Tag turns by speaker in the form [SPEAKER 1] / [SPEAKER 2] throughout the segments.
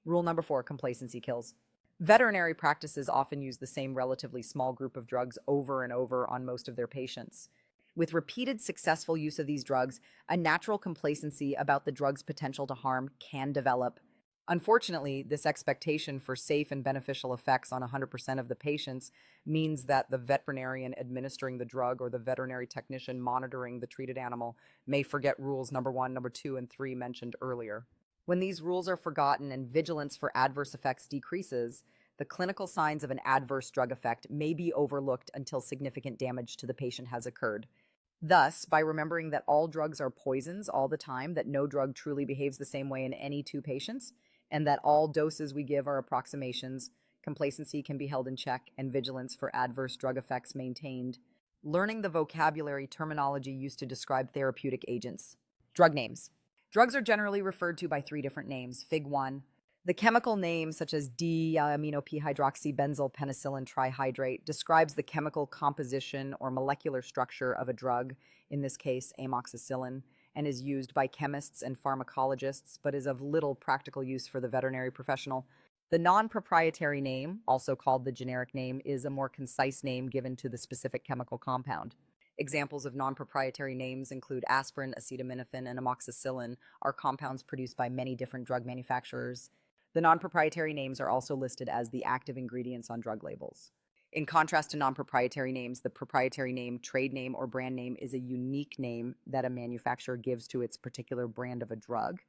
[SPEAKER 1] Rule number 4, complacency kills. Veterinary practices often use the same relatively small group of drugs over and over on most of their patients. With repeated successful use of these drugs, a natural complacency about the drug's potential to harm can develop. Unfortunately, this expectation for safe and beneficial effects on 100% of the patients means that the veterinarian administering the drug or the veterinary technician monitoring the treated animal may forget rules number 1, number 2, and 3 mentioned earlier. When these rules are forgotten and vigilance for adverse effects decreases, the clinical signs of an adverse drug effect may be overlooked until significant damage to the patient has occurred. Thus, by remembering that all drugs are poisons all the time, that no drug truly behaves the same way in any two patients, and that all doses we give are approximations, complacency can be held in check and vigilance for adverse drug effects maintained. Learning the vocabulary terminology used to describe therapeutic agents. Drug names. Drugs are generally referred to by 3 different names. Fig. 1. The chemical name, such as D-amino-p-hydroxybenzyl penicillin trihydrate, describes the chemical composition or molecular structure of a drug, in this case amoxicillin, and is used by chemists and pharmacologists, but is of little practical use for the veterinary professional. The non-proprietary name, also called the generic name, is a more concise name given to the specific chemical compound. Examples of non-proprietary names include aspirin, acetaminophen, and amoxicillin are compounds produced by many different drug manufacturers. The non-proprietary names are also listed as the active ingredients on drug labels. In contrast to non-proprietary names, the proprietary name, trade name, or brand name is a unique name that a manufacturer gives to its particular brand of a drug.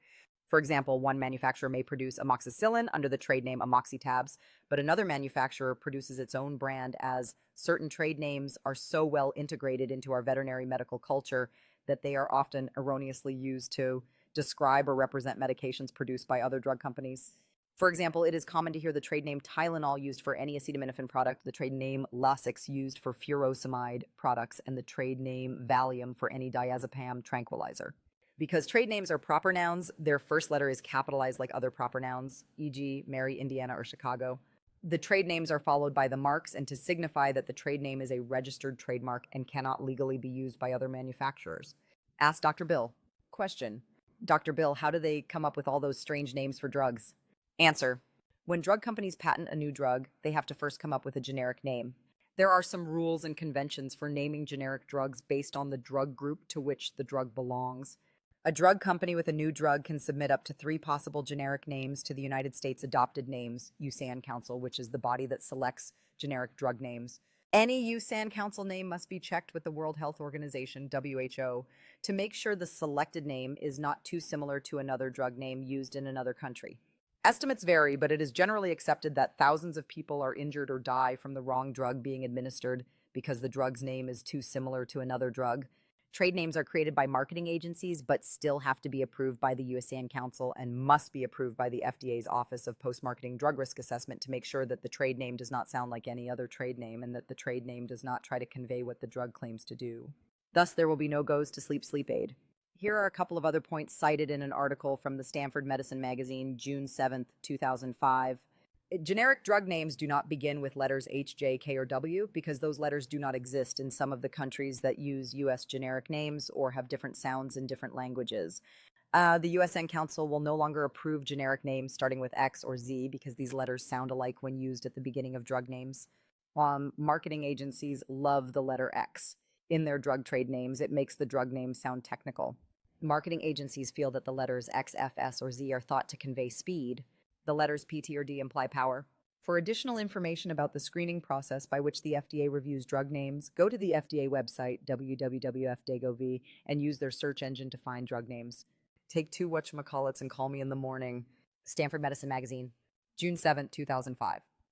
[SPEAKER 1] For example, one manufacturer may produce amoxicillin under the trade name Amoxitabs, but another manufacturer produces its own brand, as certain trade names are so well integrated into our veterinary medical culture that they are often erroneously used to describe or represent medications produced by other drug companies. For example, it is common to hear the trade name Tylenol used for any acetaminophen product, the trade name Lasix used for furosemide products, and the trade name Valium for any diazepam tranquilizer. Because trade names are proper nouns, their first letter is capitalized like other proper nouns, e.g., Mary, Indiana, or Chicago. The trade names are followed by the marks, and to signify that the trade name is a registered trademark and cannot legally be used by other manufacturers. Ask Dr. Bill. Question. Dr. Bill, how do they come up with all those strange names for drugs? Answer. When drug companies patent a new drug, they have to first come up with a generic name. There are some rules and conventions for naming generic drugs based on the drug group to which the drug belongs. A drug company with a new drug can submit up to 3 possible generic names to the United States Adopted Names (USAN) Council, which is the body that selects generic drug names. Any USAN Council name must be checked with the World Health Organization (WHO) to make sure the selected name is not too similar to another drug name used in another country. Estimates vary, but it is generally accepted that thousands of people are injured or die from the wrong drug being administered because the drug's name is too similar to another drug. Trade names are created by marketing agencies, but still have to be approved by the USAN Council and must be approved by the FDA's Office of Post-Marketing Drug Risk Assessment to make sure that the trade name does not sound like any other trade name and that the trade name does not try to convey what the drug claims to do. Thus, there will be no goes to sleep aid. Here are a couple of other points cited in an article from the Stanford Medicine magazine, June 7th, 2005. Generic drug names do not begin with letters H, J, K, or W because those letters do not exist in some of the countries that use U.S. generic names or have different sounds in different languages. The USN Council will no longer approve generic names starting with X or Z because these letters sound alike when used at the beginning of drug names. Marketing agencies love the letter X in their drug trade names. It makes the drug name sound technical. Marketing agencies feel that the letters X, F, S, or Z are thought to convey speed. The letters P, T, or D imply power. For additional information about the screening process by which the FDA reviews drug names, go to the FDA website, www.fda.gov, and use their search engine to find drug names. Take 2 whatchamacallits and call me in the morning. Stanford Medicine Magazine, June 7, 2005.